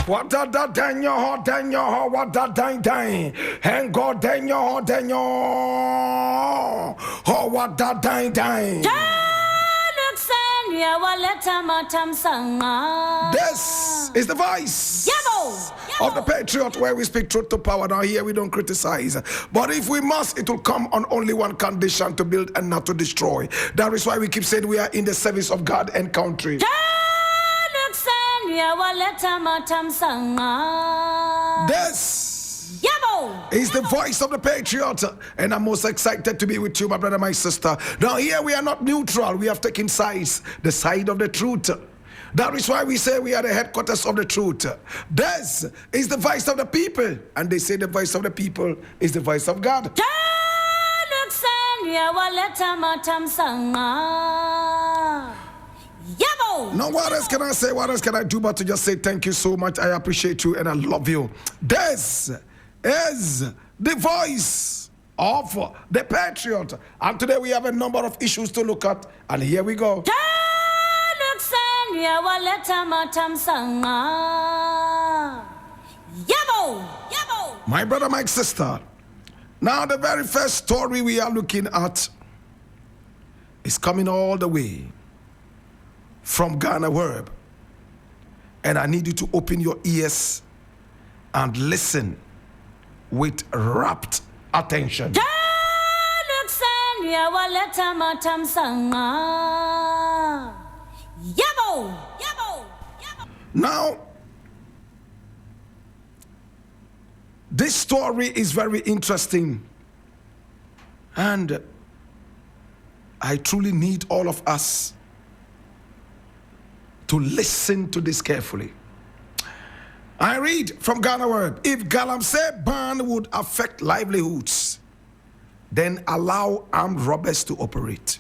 What da da dang your heart, what da dang dang. And God dang your heart, oh, what da dang dang. This is the voice of the Patriot, where we speak truth to power. Now here we don't criticize, but if we must, it will come on only one condition: to build and not to destroy. That is why we keep saying we are in the service of God and country. This is the voice of the Patriot, and I'm most excited to be with you, my brother, my sister. Now here we are not neutral, we have taken sides, the side of the truth. That is why we say we are the headquarters of the truth. This is the voice of the people, and they say the voice of the people is the voice of God. Now what else can I say? What else can I do but to just say thank you so much? I appreciate you and I love you. This is the voice of the Patriot. And today we have a number of issues to look at. And here we go. My brother, my sister. Now the very first story we are looking at is coming all the way from Ghana Word, and I need you to open your ears and listen with rapt attention. Now, this story is very interesting, and I truly need all of us to listen to this carefully. I read from Ghana Word. If Galamsey ban would affect livelihoods, then allow armed robbers to operate.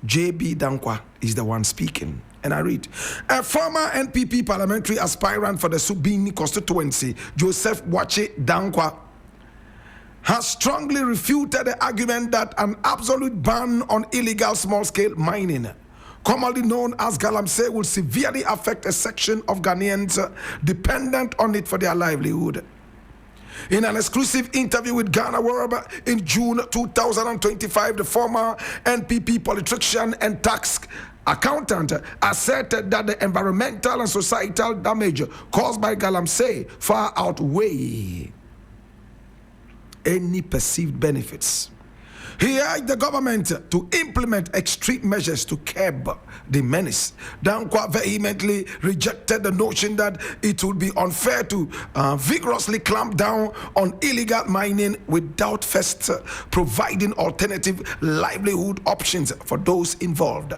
J.B. Dankwa is the one speaking. And I read, a former NPP parliamentary aspirant for the Subini constituency, Joseph Wache Dankwa, has strongly refuted the argument that an absolute ban on illegal small-scale mining, commonly known as Galamsey, will severely affect a section of Ghanaians dependent on it for their livelihood. In an exclusive interview with Ghana Word in June 2025, the former NPP politician and tax accountant asserted that the environmental and societal damage caused by Galamsey far outweigh any perceived benefits. He urged the government to implement extreme measures to curb the menace. Dankwa vehemently rejected the notion that it would be unfair to vigorously clamp down on illegal mining without first providing alternative livelihood options for those involved.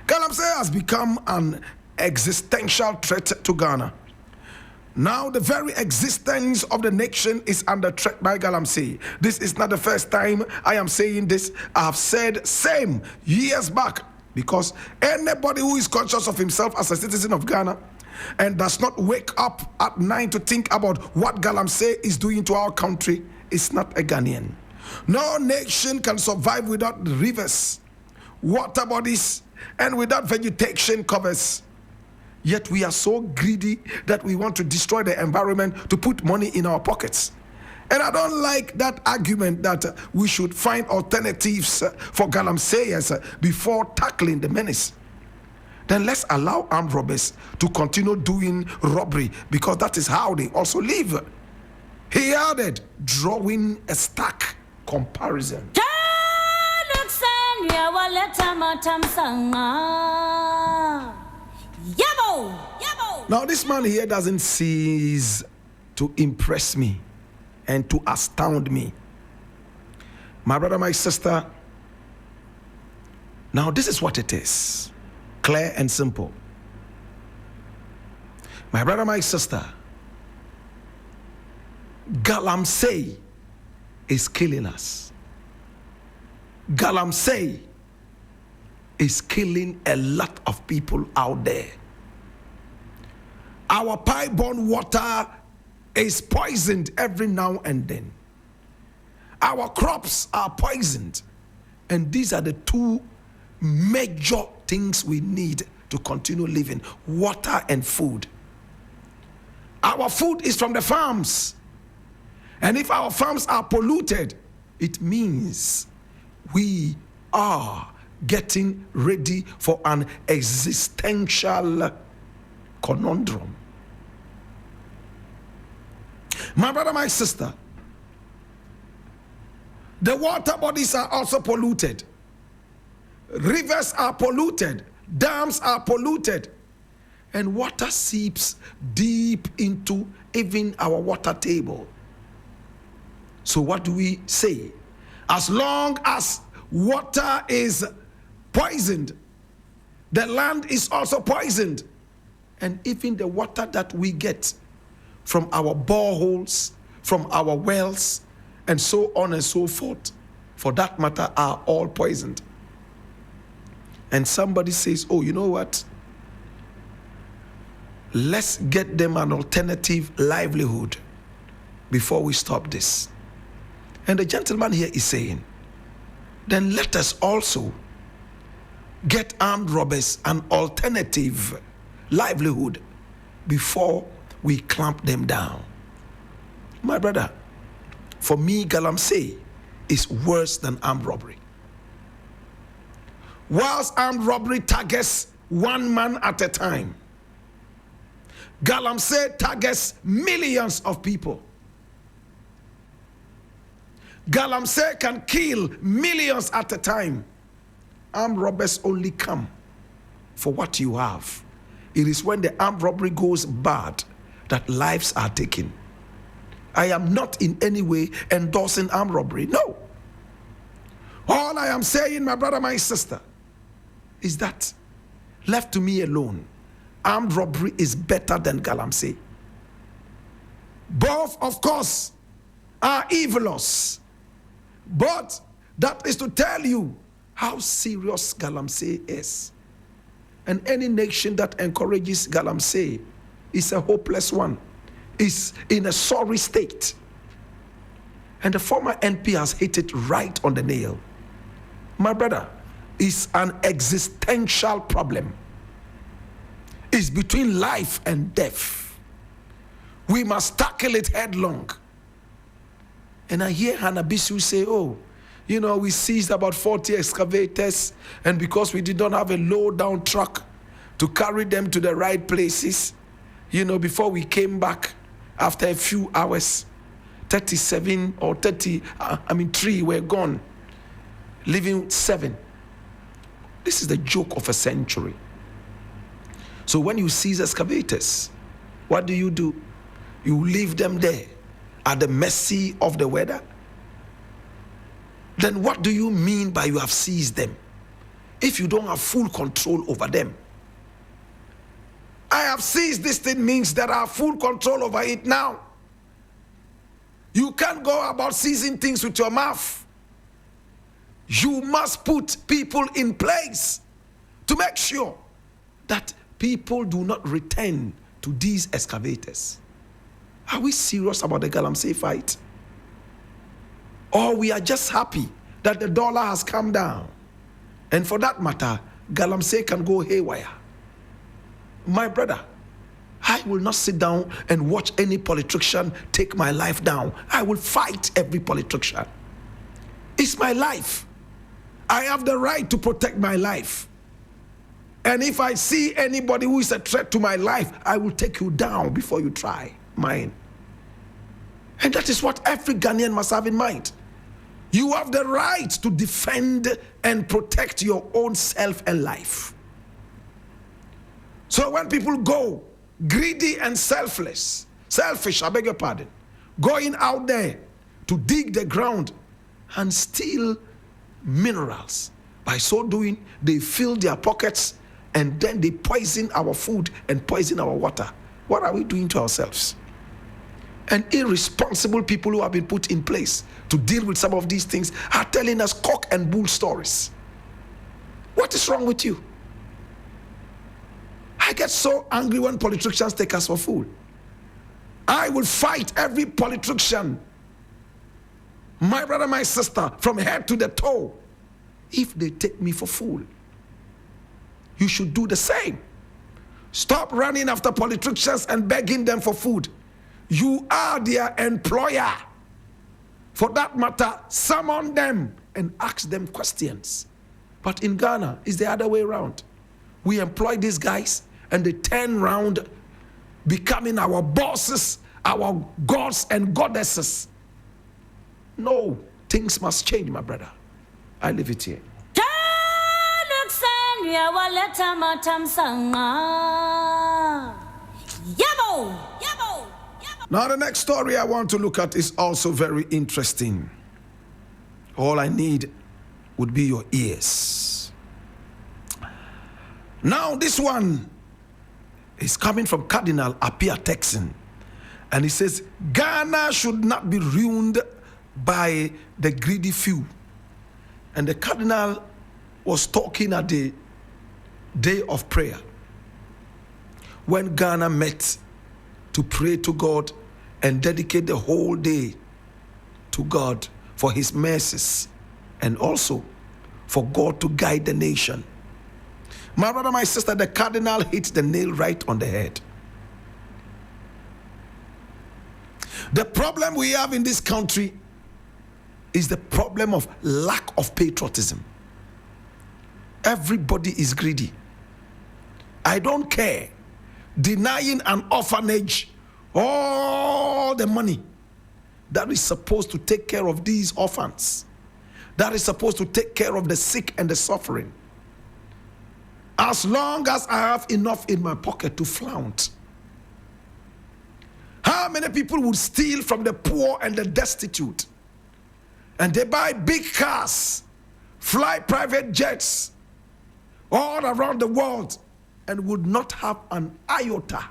Galamsey has become an existential threat to Ghana. Now the very existence of the nation is under threat by Galamsey. This is not the first time I am saying this. I have said same years back, because anybody who is conscious of himself as a citizen of Ghana and does not wake up at night to think about what Galamsey is doing to our country is not a Ghanaian. No nation can survive without rivers, water bodies, and without vegetation covers. Yet we are so greedy that we want to destroy the environment to put money in our pockets. And I don't like that argument that we should find alternatives for Galamseyers before tackling the menace. Then let's allow armed robbers to continue doing robbery, because that is how they also live. He added, drawing a stark comparison. Now this man here doesn't cease to impress me and to astound me. My brother, my sister, now this is what it is. Clear and simple. My brother, my sister, Galamsey is killing us. Galamsey is killing a lot of people out there. Our pipe-borne water is poisoned every now and then. Our crops are poisoned. And these are the two major things we need to continue living: water and food. Our food is from the farms. And if our farms are polluted, it means we are getting ready for an existential conundrum. My brother, my sister, the water bodies are also polluted. Rivers are polluted. Dams are polluted. And water seeps deep into even our water table. So what do we say? As long as water is poisoned, the land is also poisoned. And even the water that we get from our boreholes, from our wells, and so on and so forth, for that matter, are all poisoned. And somebody says, oh, you know what? Let's get them an alternative livelihood before we stop this. And the gentleman here is saying, then let us also get armed robbers an alternative livelihood before we clamp them down. My brother, for me, Galamsey is worse than armed robbery. Whilst armed robbery targets one man at a time, Galamsey targets millions of people. Galamsey can kill millions at a time. Armed robbers only come for what you have. It is when the armed robbery goes bad that lives are taken. I am not in any way endorsing armed robbery. No. All I am saying, my brother, my sister, is that left to me alone, armed robbery is better than Galamsey. Both, of course, are evilous. But that is to tell you how serious Galamsey is. And any nation that encourages Galamsey is a hopeless one, is in a sorry state. And the former NP has hit it right on the nail. My brother, it's an existential problem. It's between life and death. We must tackle it headlong. And I hear Hanna Bissiw say, oh, you know, we seized about 40 excavators, and because we did not have a low-down truck to carry them to the right places, you know, before we came back after a few hours, 37 or 3 were gone, leaving 7. This is the joke of a century. So when you seize excavators, what do? You leave them there at the mercy of the weather? Then what do you mean by you have seized them if you don't have full control over them? I have seized this thing means that I have full control over it now. You can't go about seizing things with your mouth. You must put people in place to make sure that people do not return to these excavators. Are we serious about the Galamsey fight? Or we are just happy that the dollar has come down? And for that matter, Galamsey can go haywire. My brother, I will not sit down and watch any politician take my life down. I will fight every politician. It's my life. I have the right to protect my life. And if I see anybody who is a threat to my life, I will take you down before you try mine. And that is what every Ghanaian must have in mind. You have the right to defend and protect your own self and life. So when people go greedy and selfish, I beg your pardon, going out there to dig the ground and steal minerals, by so doing, they fill their pockets and then they poison our food and poison our water. What are we doing to ourselves? And irresponsible people who have been put in place to deal with some of these things are telling us cock and bull stories. What is wrong with you? I get so angry when politicians take us for fool. I will fight every politician, my brother, my sister, from head to the toe, if they take me for fool. You should do the same. Stop running after politicians and begging them for food. You are their employer. For that matter, summon them and ask them questions. But in Ghana, it's the other way around. We employ these guys and they turn around becoming our bosses, our gods and goddesses. No, things must change, my brother. I leave it here. Now the next story I want to look at is also very interesting. All I need would be your ears. Now this one is coming from Cardinal Apia Texan, and he says Ghana should not be ruined by the greedy few. And the Cardinal was talking at the day of prayer when Ghana met to pray to God and dedicate the whole day to God for his mercies and also for God to guide the nation. My brother, my sister, the Cardinal hit the nail right on the head. The problem we have in this country is the problem of lack of patriotism. Everybody is greedy. I don't care. Denying an orphanage all the money that is supposed to take care of these orphans, that is supposed to take care of the sick and the suffering. As long as I have enough in my pocket to flaunt. How many people would steal from the poor and the destitute? And they buy big cars, fly private jets all around the world, and would not have an iota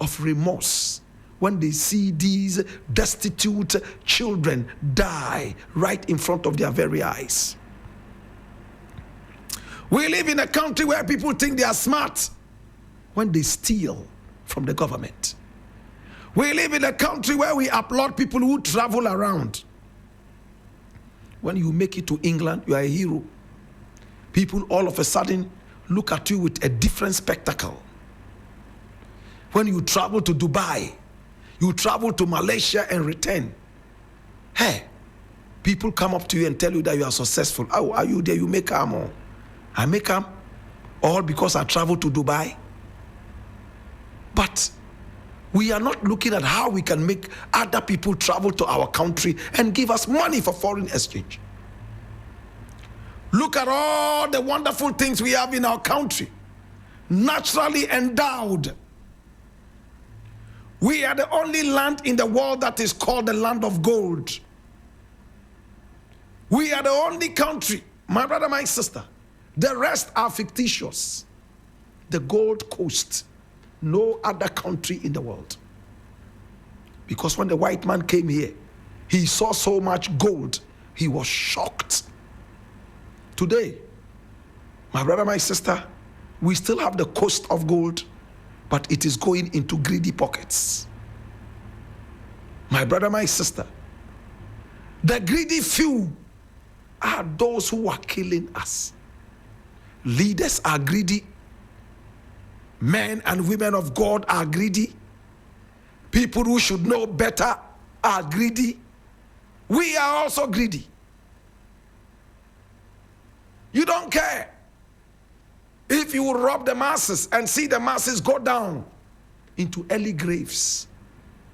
of remorse when they see these destitute children die right in front of their very eyes. We live in a country where people think they are smart when they steal from the government. We live in a country where we applaud people who travel around. When you make it to England, you are a hero. People all of a sudden look at you with a different spectacle. When you travel to Dubai, you travel to Malaysia and return. Hey, people come up to you and tell you that you are successful. How are you there? You make armor. I make them all because I travel to Dubai. But we are not looking at how we can make other people travel to our country and give us money for foreign exchange. Look at all the wonderful things we have in our country, naturally endowed. We are the only land in the world that is called the land of gold. We are the only country, my brother, my sister. The rest are fictitious. The Gold Coast, no other country in the world. Because when the white man came here, he saw so much gold, he was shocked. Today, my brother, my sister, we still have the coast of gold, but it is going into greedy pockets. My brother, my sister, the greedy few are those who are killing us. Leaders are greedy. Men and women of God are greedy. People who should know better are greedy. We are also greedy. You don't care if you rob the masses and see the masses go down into early graves.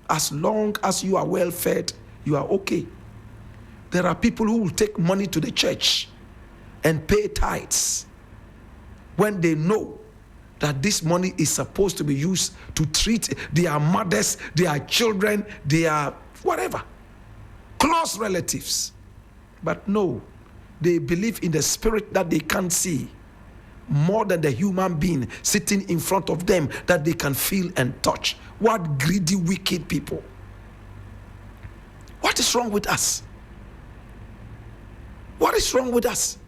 As long as you are well fed, you are okay. There are people who will take money to the church and pay tithes when they know that this money is supposed to be used to treat their mothers, their children, their whatever, close relatives. But no, they believe in the spirit that they can't see more than the human being sitting in front of them that they can feel and touch. What greedy, wicked people. What is wrong with us? What is wrong with us?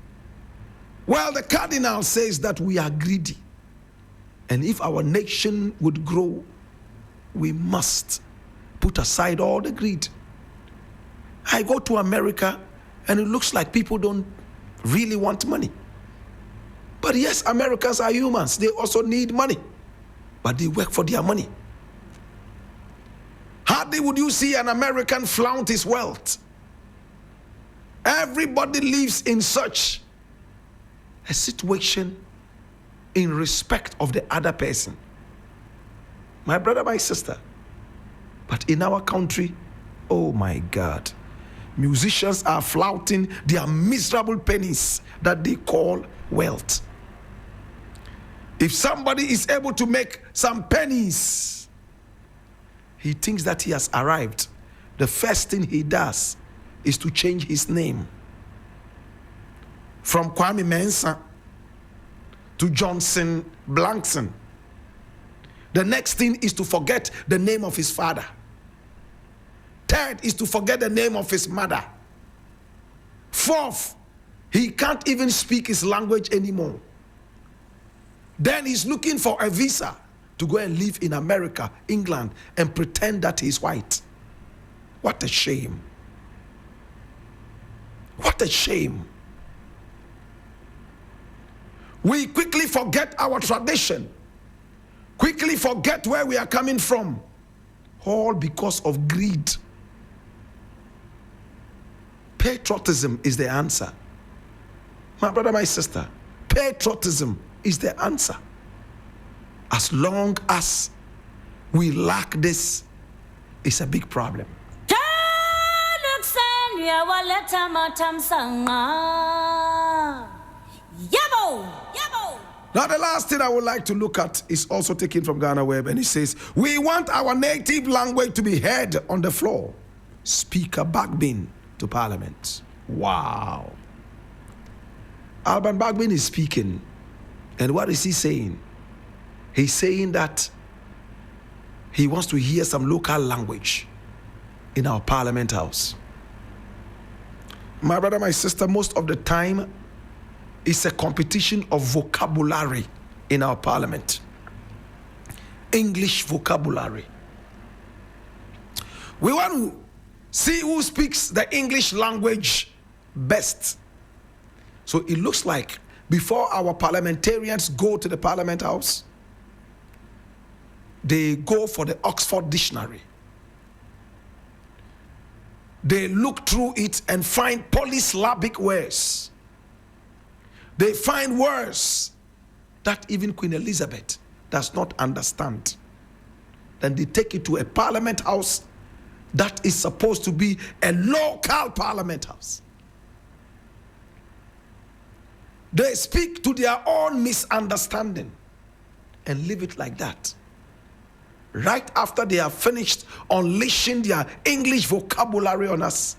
Well, the Cardinal says that we are greedy. And if our nation would grow, we must put aside all the greed. I go to America and it looks like people don't really want money. But yes, Americans are humans. They also need money. But they work for their money. Hardly would you see an American flaunt his wealth. Everybody lives in such a situation in respect of the other person. My brother, my sister. But in our country, oh my God, musicians are flouting their miserable pennies that they call wealth. If somebody is able to make some pennies, he thinks that he has arrived. The first thing he does is to change his name from Kwame Mensah to Johnson Blankson. The next thing is to forget the name of his father. Third is to forget the name of his mother. Fourth, he can't even speak his language anymore. Then he's looking for a visa to go and live in America, England, and pretend that he's white. What a shame. What a shame. We quickly forget our tradition, quickly forget where we are coming from, all because of greed. Patriotism is the answer. My brother, my sister, patriotism is the answer. As long as we lack this, it's a big problem. Now, the last thing I would like to look at is also taken from Ghana Web, and it says, we want our native language to be heard on the floor. Speaker Bagbin to Parliament. Wow. Alban Bagbin is speaking, and what is he saying? He's saying that he wants to hear some local language in our Parliament House. My brother, my sister, most of the time, it's a competition of vocabulary in our Parliament. English vocabulary. We want to see who speaks the English language best. So it looks like before our parliamentarians go to the Parliament House, they go for the Oxford Dictionary. They look through it and find polysyllabic words. They find words that even Queen Elizabeth does not understand. Then they take it to a Parliament House that is supposed to be a local Parliament House. They speak to their own misunderstanding and leave it like that. Right after they have finished unleashing their English vocabulary on us,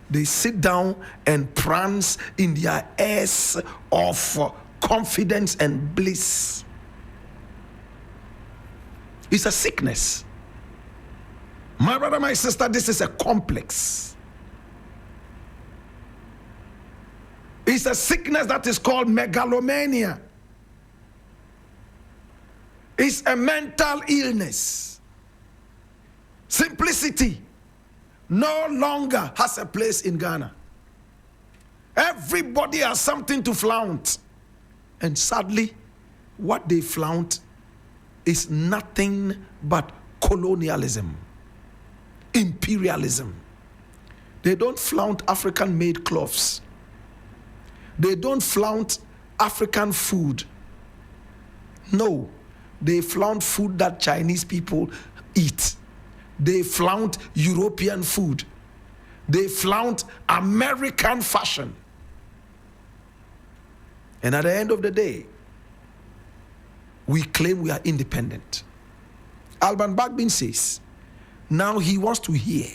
they sit down and prance in their airs of confidence and bliss. It's a sickness. My brother, my sister, this is a complex. It's a sickness that is called megalomania. It's a mental illness. Simplicity no longer has a place in Ghana. Everybody has something to flaunt. And sadly, what they flaunt is nothing but colonialism, imperialism. They don't flaunt African-made cloths. They don't flaunt African food. No, they flaunt food that Chinese people eat. They flaunt European food. They flaunt American fashion. And at the end of the day, we claim we are independent. Alban Bagbin says, now he wants to hear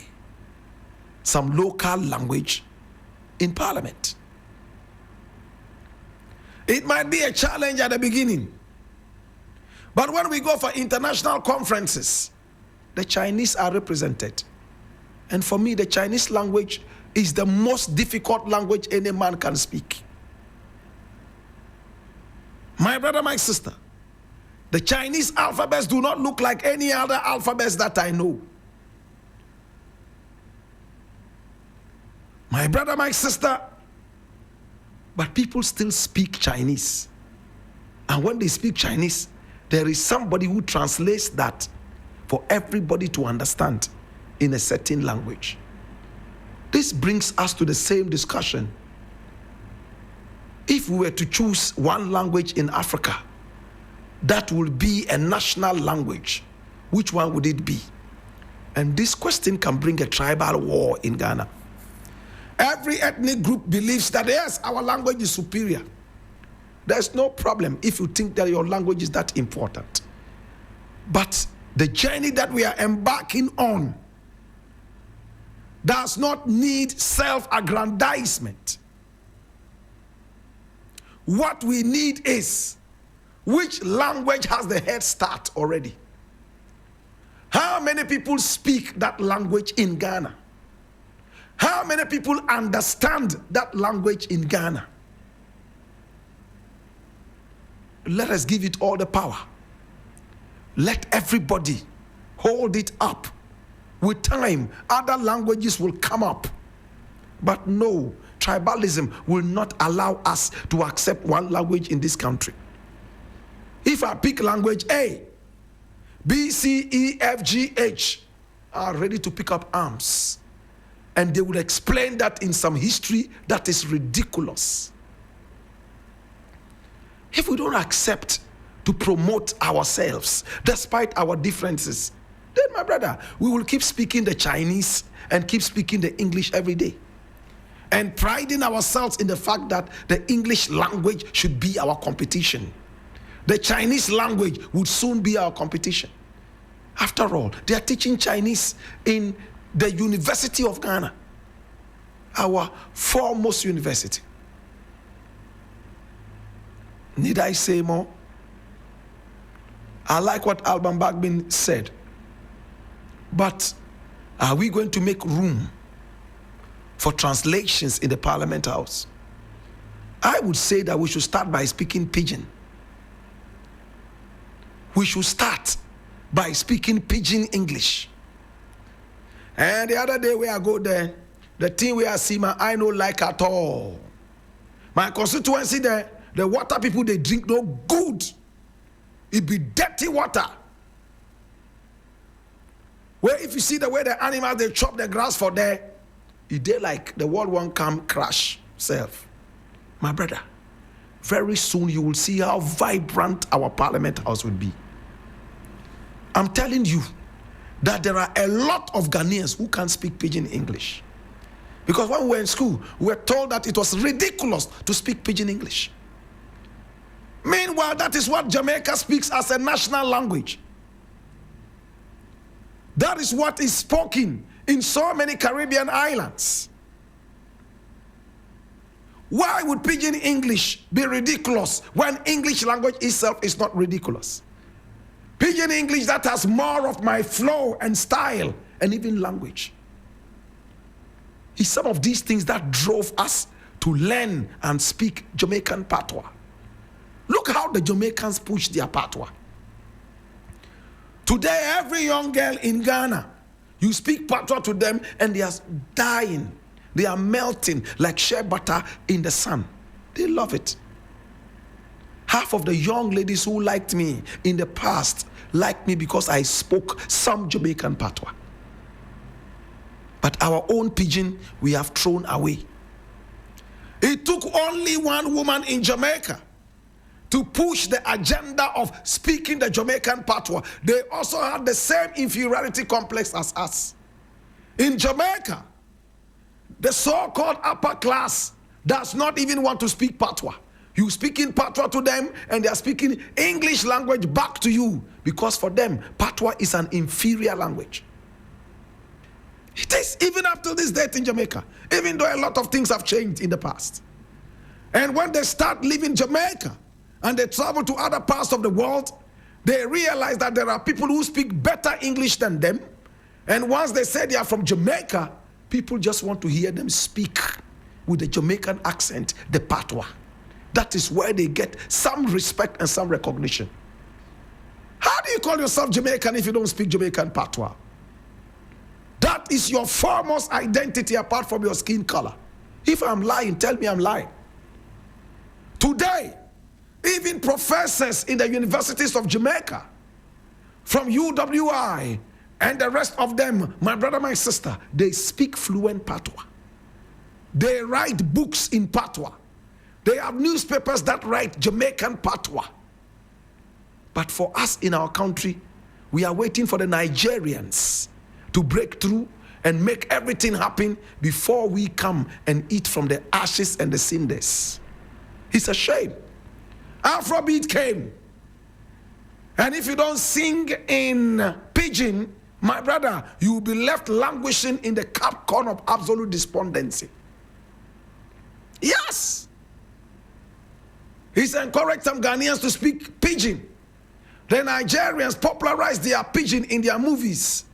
some local language in Parliament. It might be a challenge at the beginning, but when we go for international conferences, the Chinese are represented. And for me, the Chinese language is the most difficult language any man can speak. My brother, my sister, the Chinese alphabets do not look like any other alphabets that I know. My brother, my sister, but people still speak Chinese. And when they speak Chinese, there is somebody who translates that for everybody to understand in a certain language. This brings us to the same discussion. If we were to choose one language in Africa that will be a national language, which one would it be? And this question can bring a tribal war in Ghana. Every ethnic group believes that, yes, our language is superior. There's no problem if you think that your language is that important. But the journey that we are embarking on does not need self-aggrandizement. What we need is, which language has the head start already? How many people speak that language in Ghana? How many people understand that language in Ghana? Let us give it all the power. Let everybody hold it up. With time, other languages will come up. But no, tribalism will not allow us to accept one language in this country. If I pick language A, B, C, E, F, G, H are ready to pick up arms. And they will explain that in some history that is ridiculous. If we don't accept to promote ourselves despite our differences, then my brother, we will keep speaking the Chinese and keep speaking the English every day. And priding ourselves in the fact that the English language should be our competition. The Chinese language would soon be our competition. After all, they are teaching Chinese in the University of Ghana, our foremost university. Need I say more? I like what Alban Bagbin said. But are we going to make room for translations in the Parliament House? I would say that we should start by speaking Pidgin. We should start by speaking Pidgin English. And the other day where I go there, the thing where I see my eye no like at all. My constituency there, the water people they drink no good. It be dirty water. Where if you see the way the animals they chop the grass for there, it dey like the world won't come crash self. My brother, very soon you will see how vibrant our Parliament House will be. I'm telling you that there are a lot of Ghanaians who can't speak Pidgin English. Because when we were in school, we were told that it was ridiculous to speak Pidgin English. Meanwhile, that is what Jamaica speaks as a national language. That is what is spoken in so many Caribbean islands. Why would Pidgin English be ridiculous when English language itself is not ridiculous? Pidgin English that has more of my flow and style and even language. It's some of these things that drove us to learn and speak Jamaican patois. Look how the Jamaicans push their patois. Today, every young girl in Ghana, you speak patois to them and they are dying. They are melting like shea butter in the sun. They love it. Half of the young ladies who liked me in the past liked me because I spoke some Jamaican patois. But our own Pidgin, we have thrown away. It took only one woman in Jamaica to push the agenda of speaking the Jamaican patois. They also had the same inferiority complex as us. In Jamaica, the so-called upper class does not even want to speak patois. You speak in patois to them and they are speaking English language back to you because for them, patois is an inferior language. It is even up to this date in Jamaica, even though a lot of things have changed in the past. And when they start leaving Jamaica and they travel to other parts of the world, they realize that there are people who speak better English than them. And once they say they are from Jamaica, people just want to hear them speak with the Jamaican accent, the patois. That is where they get some respect and some recognition. How do you call yourself Jamaican if you don't speak Jamaican patois? That is your foremost identity apart from your skin color. If I'm lying, tell me I'm lying. Today, Even professors in the universities of Jamaica, from UWI and the rest of them, my brother, my sister, they speak fluent Patois. They write books in Patois. They have newspapers that write Jamaican Patois. But for us in our country, we are waiting for the Nigerians to break through and make everything happen before we come and eat from the ashes and the cinders. It's a shame. Afrobeat came. And if you don't sing in pidgin, my brother, you will be left languishing in the corner of absolute despondency. Yes. He's encouraged some Ghanaians to speak pidgin. The Nigerians popularized their pidgin in their movies.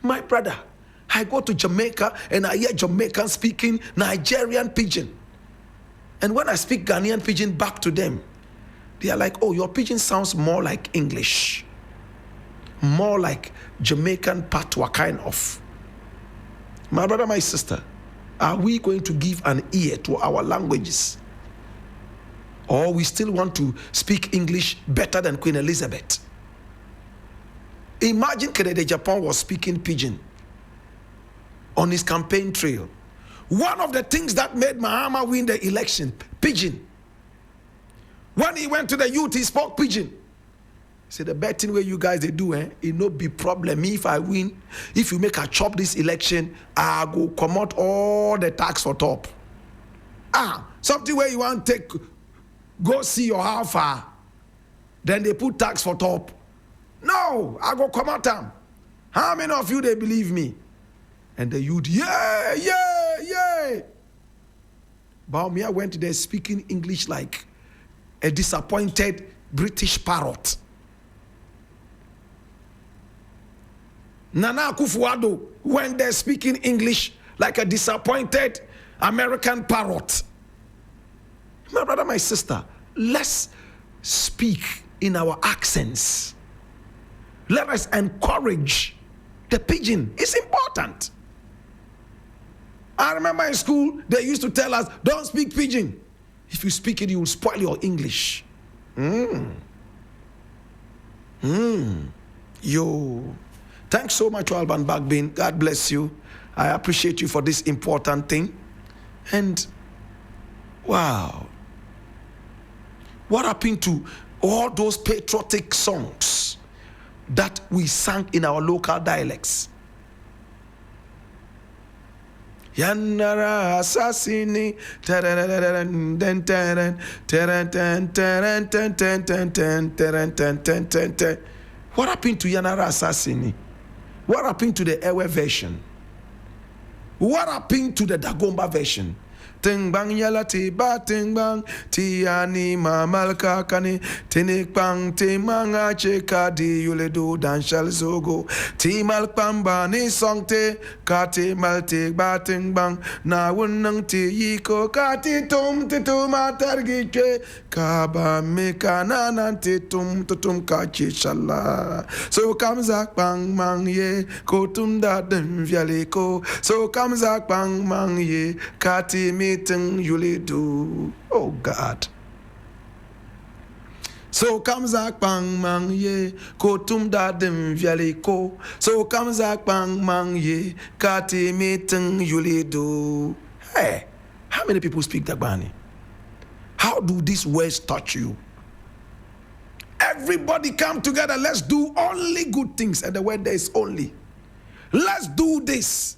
My brother, I go to Jamaica and I hear Jamaicans speaking Nigerian pidgin. And when I speak Ghanaian pidgin back to them, they are like, oh, your pidgin sounds more like English. More like Jamaican patois kind of. My brother, my sister, are we going to give an ear to our languages? Or we still want to speak English better than Queen Elizabeth? Imagine Kennedy Japan was speaking pidgin on his campaign trail. One of the things that made Mahama win the election, pidgin. When he went to the youth, he spoke pidgin. He said, the bad thing where you guys they do, it no be problem. Me, if I win, if you make a chop this election, I go come out all the tax for top. Something where you want to take, go see your how far. Then they put tax for top. No, I go come out them. How many of you they believe me? And the youth, yeah. Baumia went there speaking English like a disappointed British parrot. Nana Akufo-Addo went there speaking English like a disappointed American parrot. My brother, my sister, let's speak in our accents. Let us encourage the pidgin. It's important. I remember in school, they used to tell us, don't speak pidgin. If you speak it, you will spoil your English. Yo. Thanks so much, Alban Bagbin. God bless you. I appreciate you for this important thing. And, wow. What happened to all those patriotic songs that we sang in our local dialects? Yanara assassini, what happened to Yanara assassini? What happened to the Ewe version? What happened to the Dagomba version? Ting bang yala ti ba ting bang ti ani mamal kakani tinik bang ti manga cheka di yule do dan shal zogo ti mal pamba ni song te ka ti mal ti ba ting bang na wunang ti yiko ka ti tum matargi che ka ba me kana nan ti tum ka chi shala so kam zak bang mang ye ko tum da dem vyale ko so kam zak bang mang ye ka ti mi you do, oh God. So comes a bang mang ye, ko tum da dem viale ko. So comes a bang mang ye, kati meeting you do. Hey, how many people speak Dagbani? How do these words touch you? Everybody come together. Let's do only good things, and the word there is only. Let's do this.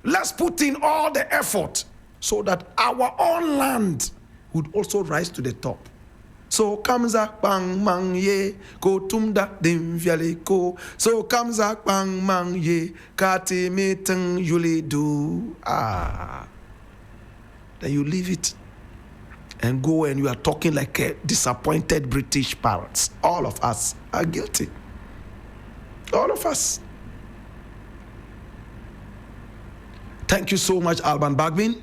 Let's put in all the effort, so that our own land would also rise to the top. So comes a bang mang ye, ko tumda dim viale ko. So comes a bang mang ye, kati meeting yuli do. Then you leave it and go and you are talking like a disappointed British parrots. All of us are guilty. All of us. Thank you so much, Alban Bagbin.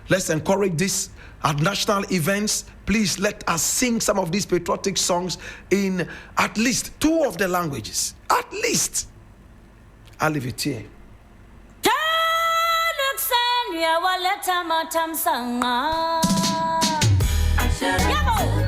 Let's encourage this at national events. Please let us sing some of these patriotic songs in at least 2 of the languages. At least. I'll leave it here. Yabo.